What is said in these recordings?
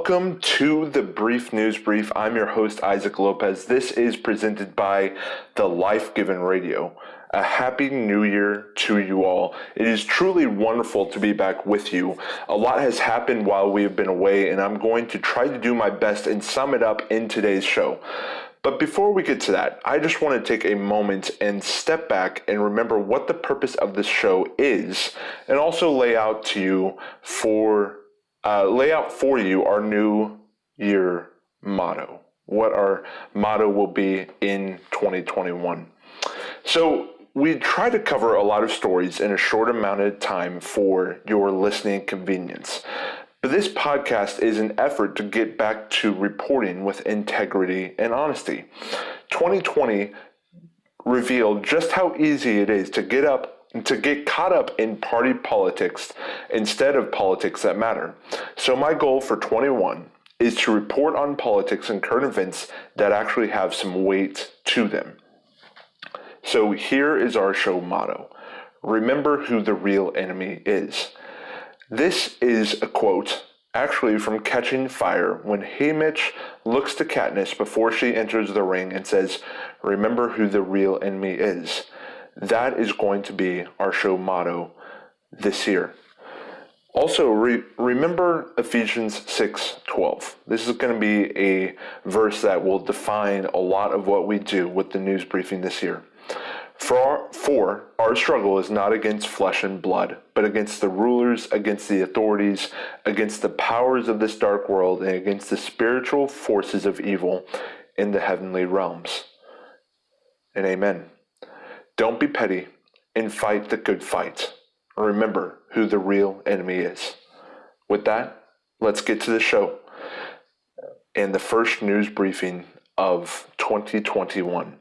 Welcome to the Brief Newsbrief. I'm your host, Isaac Lopez. This is presented by the Life Given Radio. A happy new year to you all. It is truly wonderful to be back with you. A lot has happened while we have been away, and I'm going to try to do my best and sum it up in today's show. But before we get to that, I just want to take a moment and step back and remember what the purpose of this show is, and also lay out for you our new year motto. What our motto will be in 2021. So we try to cover a lot of stories in a short amount of time for your listening convenience. But this podcast is an effort to get back to reporting with integrity and honesty. 2020 revealed just how easy it is to get caught up in party politics instead of politics that matter. So my goal for 21 is to report on politics and current events that actually have some weight to them. So here is our show motto: remember who the real enemy is. This is a quote actually from Catching Fire, when Haymitch looks to Katniss before she enters the ring and says, remember who the real enemy is. That is going to be our show motto this year. Also, remember Ephesians 6:12. This is going to be a verse that will define a lot of what we do with the news briefing this year. For our struggle is not against flesh and blood, but against the rulers, against the authorities, against the powers of this dark world, and against the spiritual forces of evil in the heavenly realms. And amen. Don't be petty and fight the good fight. Remember who the real enemy is. With that, let's get to the show and the first news briefing of 2021.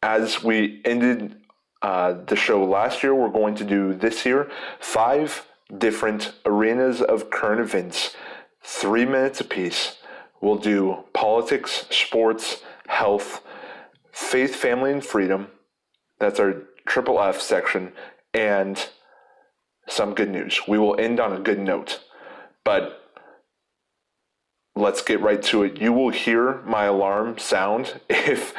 As we ended the show last year, we're going to do this year 5 different arenas of current events, 3 minutes apiece. We'll do politics, sports, health, faith, family, and freedom. That's our triple F section, and some good news. We will end on a good note, but let's get right to it. You will hear my alarm sound if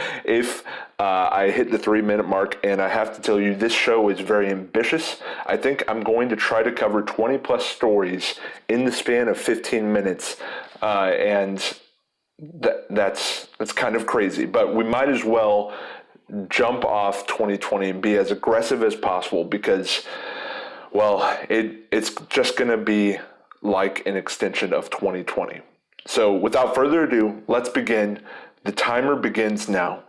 I hit the 3-minute mark, and I have to tell you, this show is very ambitious. I think I'm going to try to cover 20 plus stories in the span of 15 minutes, and that's kind of crazy, but we might as well jump off 2020 and be as aggressive as possible because, well, it's just going to be like an extension of 2020. So without further ado, let's begin. The timer begins now.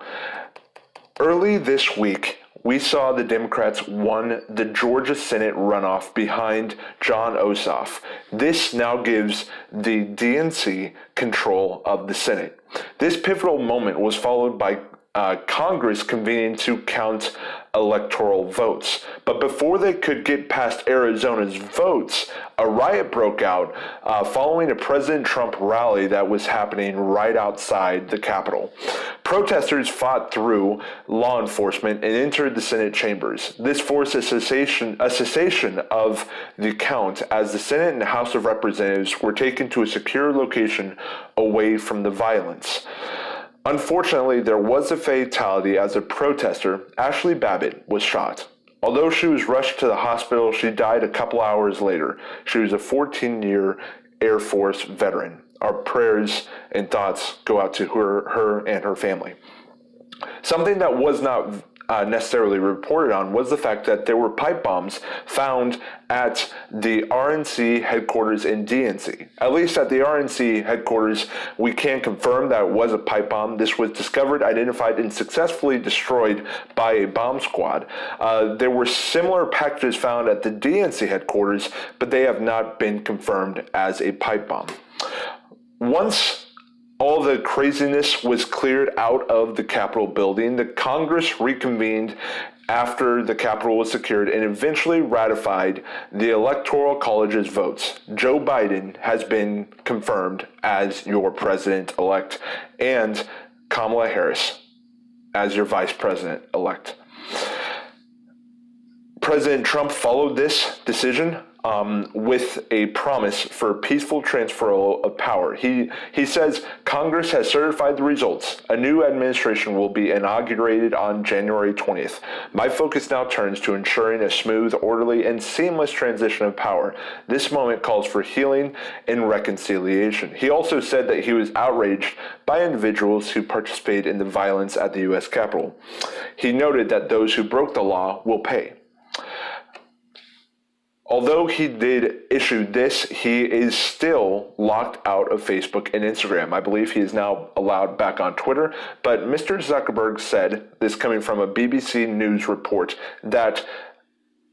Early this week, we saw the Democrats won the Georgia Senate runoff behind Jon Ossoff. This now gives the DNC control of the Senate. This pivotal moment was followed by Congress convening to count electoral votes. But before they could get past Arizona's votes, a riot broke out following a President Trump rally that was happening right outside the Capitol. Protesters fought through law enforcement and entered the Senate chambers. This forced a cessation of the count as the Senate and House of Representatives were taken to a secure location away from the violence. Unfortunately, there was a fatality as a protester, Ashley Babbitt, was shot. Although she was rushed to the hospital, she died a couple hours later. She was a 14-year Air Force veteran. Our prayers and thoughts go out to her and her family. Something that was not necessarily reported on was the fact that there were pipe bombs found at the RNC headquarters in DNC. At least at the RNC headquarters, we can confirm that it was a pipe bomb. This was discovered, identified, and successfully destroyed by a bomb squad. There were similar packages found at the DNC headquarters, but they have not been confirmed as a pipe bomb. Once all the craziness was cleared out of the Capitol building, the Congress reconvened after the Capitol was secured and eventually ratified the Electoral College's votes. Joe Biden has been confirmed as your president-elect and Kamala Harris as your vice president-elect. President Trump followed this decision with a promise for peaceful transferral of power. He says Congress has certified the results. A new administration will be inaugurated on January 20th. My focus now turns to ensuring a smooth, orderly, and seamless transition of power. This moment calls for healing and reconciliation. He also said that he was outraged by individuals who participated in the violence at the U.S. Capitol. He noted that those who broke the law will pay. Although he did issue this, he is still locked out of Facebook and Instagram. I believe he is now allowed back on Twitter, but Mr. Zuckerberg said, this coming from a BBC News report, that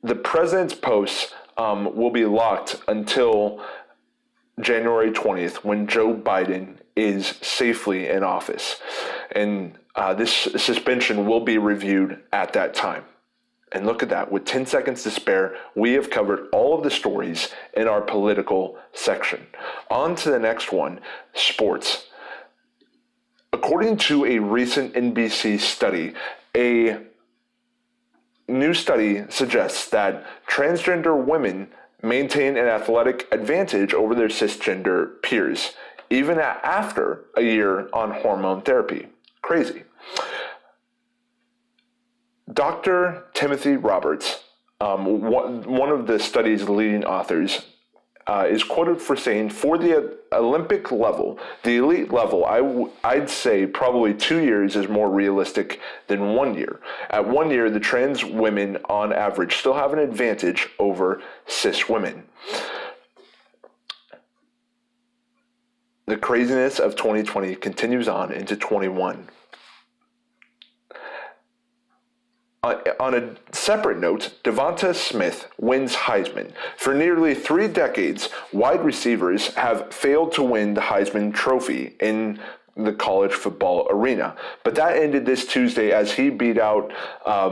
the president's posts will be locked until January 20th, when Joe Biden is safely in office. And this suspension will be reviewed at that time. And look at that, with 10 seconds to spare, we have covered all of the stories in our political section. On to the next one, sports. According to a recent NBC study, a new study suggests that transgender women maintain an athletic advantage over their cisgender peers, even after a year on hormone therapy. Crazy. Dr. Timothy Roberts, one of the study's leading authors, is quoted for saying, for the Olympic level, the elite level, I'd say probably 2 years is more realistic than 1 year. At 1 year, the trans women on average still have an advantage over cis women. The craziness of 2020 continues on into 21. On a separate note, Devonta Smith wins Heisman. For nearly 3 decades, wide receivers have failed to win the Heisman Trophy in the college football arena. But that ended this Tuesday as he beat out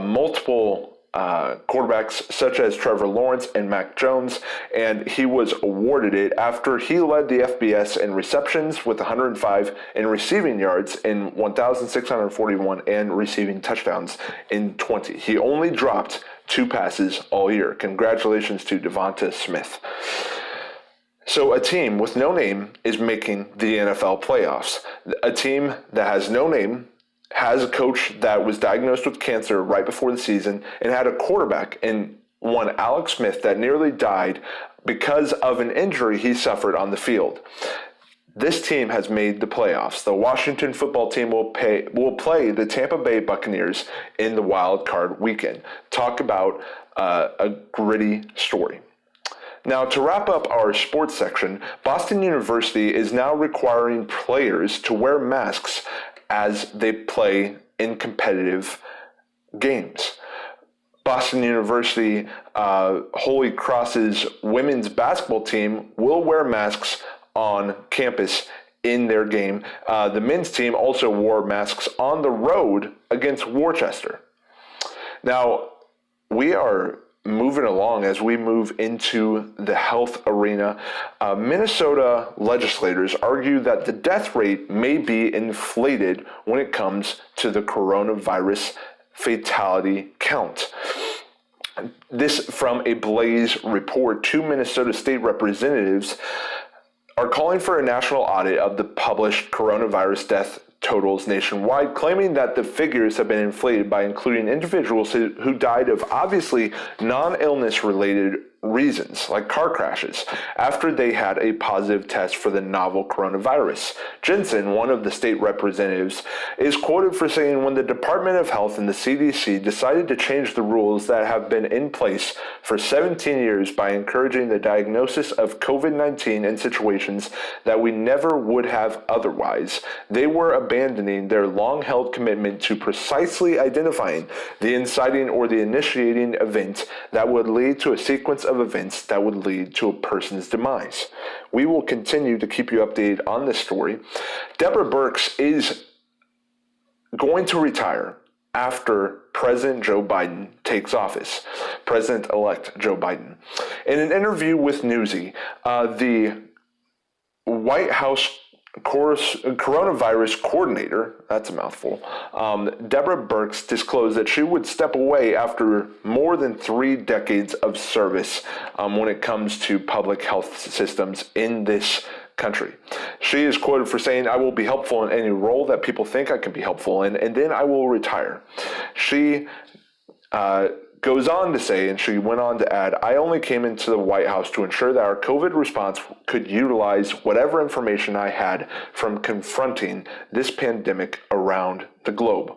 multiple quarterbacks such as Trevor Lawrence and Mac Jones, and he was awarded it after he led the FBS in receptions with 105 and receiving yards in 1,641 and receiving touchdowns in 20. He only dropped 2 passes all year. Congratulations to Devonta Smith. So a team with no name is making the NFL playoffs. A team that has no name has a coach that was diagnosed with cancer right before the season and had a quarterback in one Alex Smith that nearly died because of an injury he suffered on the field. This team has made the playoffs. The Washington football team will play the Tampa Bay Buccaneers in the wild card weekend. Talk about a gritty story. Now, to wrap up our sports section, Boston University is now requiring players to wear masks as they play in competitive games. Boston University Holy Cross's women's basketball team will wear masks on campus in their game. The men's team also wore masks on the road against Worcester. Now, we are moving along as we move into the health arena. Minnesota legislators argue that the death rate may be inflated when it comes to the coronavirus fatality count. This from a Blaze report. 2 Minnesota state representatives are calling for a national audit of the published coronavirus death totals nationwide, claiming that the figures have been inflated by including individuals who died of obviously non-illness related reasons, like car crashes, after they had a positive test for the novel coronavirus. Jensen, one of the state representatives, is quoted for saying, when the Department of Health and the CDC decided to change the rules that have been in place for 17 years by encouraging the diagnosis of COVID-19 in situations that we never would have otherwise, they were abandoning their long-held commitment to precisely identifying the inciting or the initiating event that would lead to a sequence of events that would lead to a person's demise. We will continue to keep you updated on this story. Deborah Birx is going to retire after President Joe Biden takes office, President-elect Joe Biden. In an interview with Newsy, the White House coronavirus coordinator, that's a mouthful, Deborah Birx disclosed that she would step away after more than 3 decades of service when it comes to public health systems in this country. She is quoted for saying, "I will be helpful in any role that people think I can be helpful in, and then I will retire." She goes on to say, and she went on to add, "I only came into the White House to ensure that our COVID response could utilize whatever information I had from confronting this pandemic around the globe."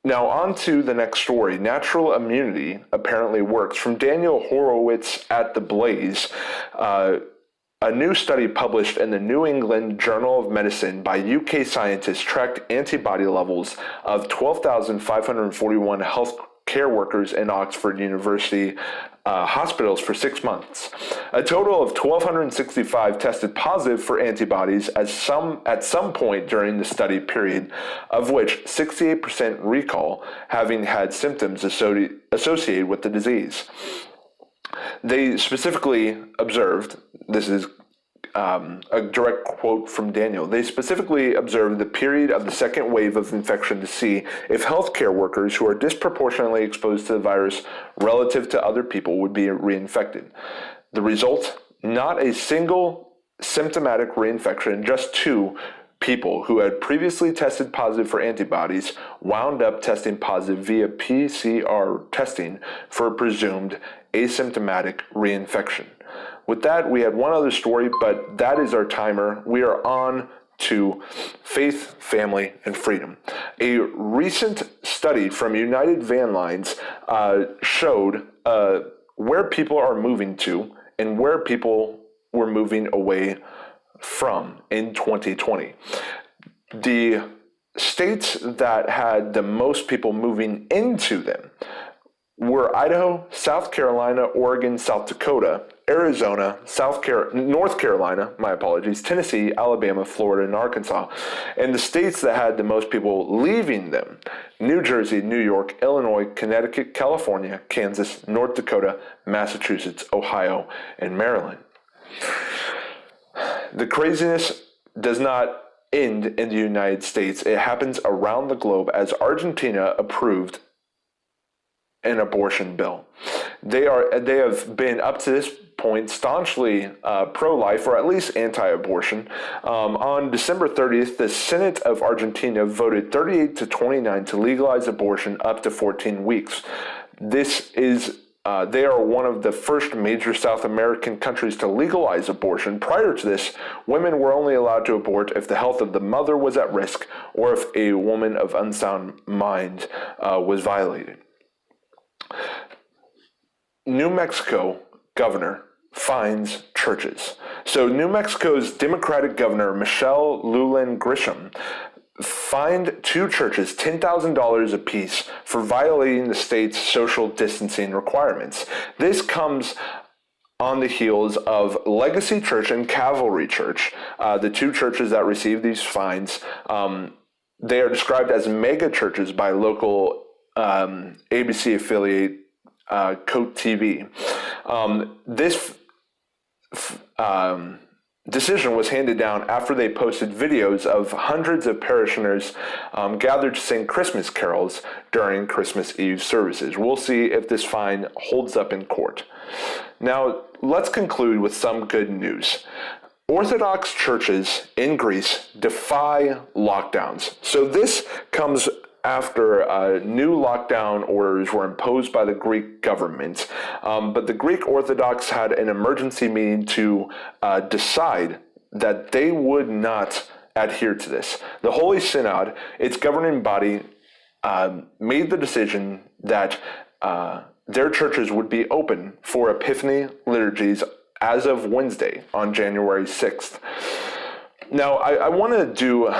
Now on to the next story. Natural immunity apparently works. From Daniel Horowitz at The Blaze, a new study published in the New England Journal of Medicine by UK scientists tracked antibody levels of 12,541 health care workers in Oxford University hospitals for 6 months. A total of 1,265 tested positive for antibodies at some point during the study period, of which 68% recall having had symptoms associated with the disease. They specifically observed, this is a direct quote from Daniel, they specifically observed the period of the second wave of infection to see if healthcare workers who are disproportionately exposed to the virus relative to other people would be reinfected. The result, not a single symptomatic reinfection, just 2 people who had previously tested positive for antibodies wound up testing positive via PCR testing for a presumed asymptomatic reinfection. With that, we had one other story, but that is our timer. We are on to faith, family, and freedom. A recent study from United Van Lines showed where people are moving to and where people were moving away from in 2020. The states that had the most people moving into them were Idaho, South Carolina, Oregon, South Dakota, Arizona, North Carolina, Tennessee, Alabama, Florida, and Arkansas. And the states that had the most people leaving them, New Jersey, New York, Illinois, Connecticut, California, Kansas, North Dakota, Massachusetts, Ohio, and Maryland. The craziness does not end in the United States. It happens around the globe as Argentina approved an abortion bill. They have been up to this point staunchly pro-life, or at least anti-abortion. On December 30th, the Senate of Argentina voted 38-29 to legalize abortion up to 14 weeks. They are one of the first major South American countries to legalize abortion. Prior to this, women were only allowed to abort if the health of the mother was at risk or if a woman of unsound mind was violated. New Mexico governor fines churches. So New Mexico's Democratic governor, Michelle Lujan Grisham, fined 2 churches $10,000 apiece for violating the state's social distancing requirements. This comes on the heels of Legacy Church and Cavalry Church, the 2 churches that received these fines. They are described as mega churches by local ABC affiliate Cote TV. This decision was handed down after they posted videos of hundreds of parishioners gathered to sing Christmas carols during Christmas Eve services. We'll see if this fine holds up in court. Now, let's conclude with some good news. Orthodox churches in Greece defy lockdowns. So this comes after new lockdown orders were imposed by the Greek government. But the Greek Orthodox had an emergency meeting to decide that they would not adhere to this. The Holy Synod, its governing body, made the decision that their churches would be open for Epiphany liturgies as of Wednesday on January 6th. Now, I want to do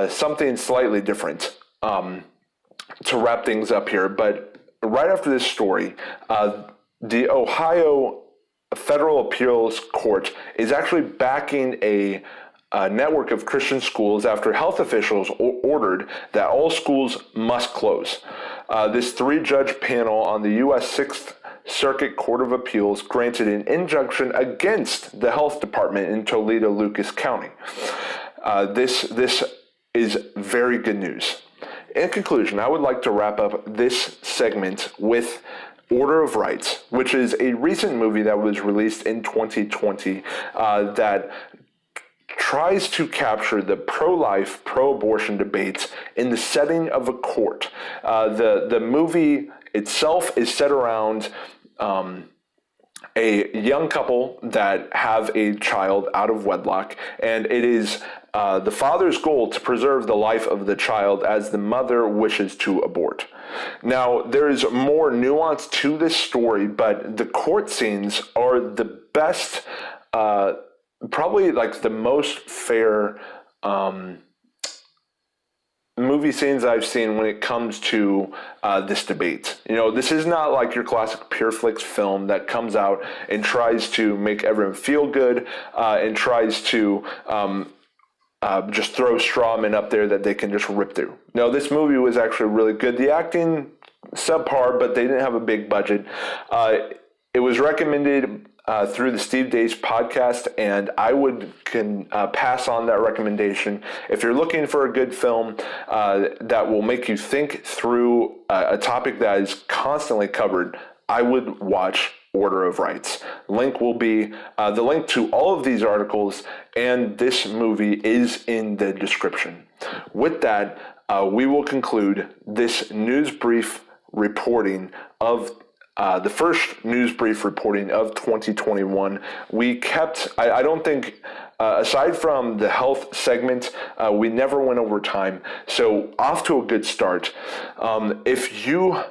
something slightly different to wrap things up here, but right after this story, the Ohio Federal Appeals Court is actually backing a network of Christian schools after health officials ordered that all schools must close. This 3-judge panel on the U.S. 6th Circuit Court of Appeals granted an injunction against the health department in Toledo, Lucas County. this is very good news. In conclusion, I would like to wrap up this segment with Order of Rights, which is a recent movie that was released in 2020 that tries to capture the pro-life, pro-abortion debates in the setting of a court. The movie itself is set around a young couple that have a child out of wedlock, and it is the father's goal to preserve the life of the child as the mother wishes to abort. Now, there is more nuance to this story, but the court scenes are the best, probably like the most fair movie scenes I've seen when it comes to this debate. This is not like your classic Pure Flix film that comes out and tries to make everyone feel good and tries to just throw straw men up there that they can just rip through. No, this movie was actually really good. The acting, subpar, but they didn't have a big budget. It was recommended through the Steve Deace podcast, and I can pass on that recommendation. If you're looking for a good film that will make you think through a topic that is constantly covered, I would watch Order of Rights. Link will be the link to all of these articles and this movie is in the description. With that, we will conclude this Newsbrief reporting of the first Newsbrief reporting of 2021. We kept, I don't think, aside from the health segment, we never went over time. So off to a good start. If you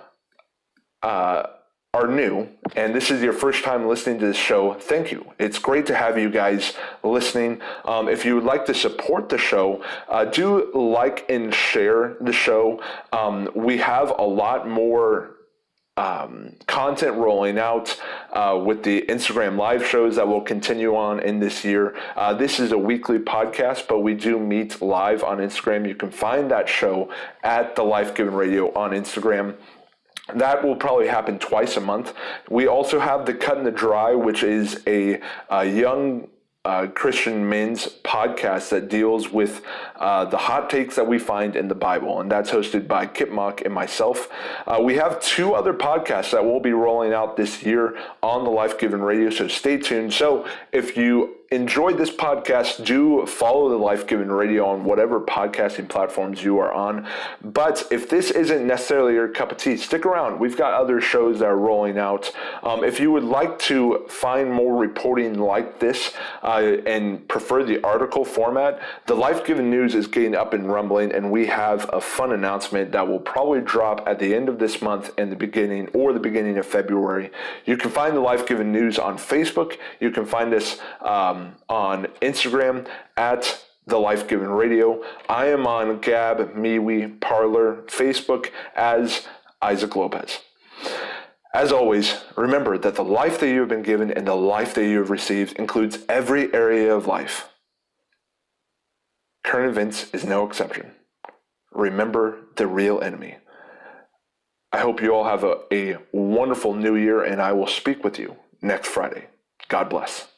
are new and this is your first time listening to this show, thank you. It's great to have you guys listening. If you would like to support the show, do like and share the show. We have a lot more content rolling out with the Instagram live shows that will continue on in this year. This is a weekly podcast, but we do meet live on Instagram. You can find that show at The Life Given Radio on Instagram. That will probably happen twice a month. We also have the Cut in the Dry, which is a young Christian men's podcast that deals with the hot takes that we find in the Bible, and that's hosted by Kip Mock and myself. We have two other podcasts that will be rolling out this year on the Life Given Radio, so stay tuned. So if you enjoyed this podcast, do follow the Life Given Radio on whatever podcasting platforms you are on. But if this isn't necessarily your cup of tea, stick around. We've got other shows that are rolling out. If you would like to find more reporting like this and prefer the article format, the Life Given News is getting up and rumbling, and we have a fun announcement that will probably drop at the end of this month and the beginning of February. You can find the Life Given News on Facebook. You can find us on Instagram at The Life Given Radio. I am on Gab, MeWe, Parler, Facebook as Isaac Lopez. As always, remember that the life that you have been given and the life that you have received includes every area of life. Current events is no exception. Remember the real enemy. I hope you all have a wonderful new year, and I will speak with you next Friday. God bless.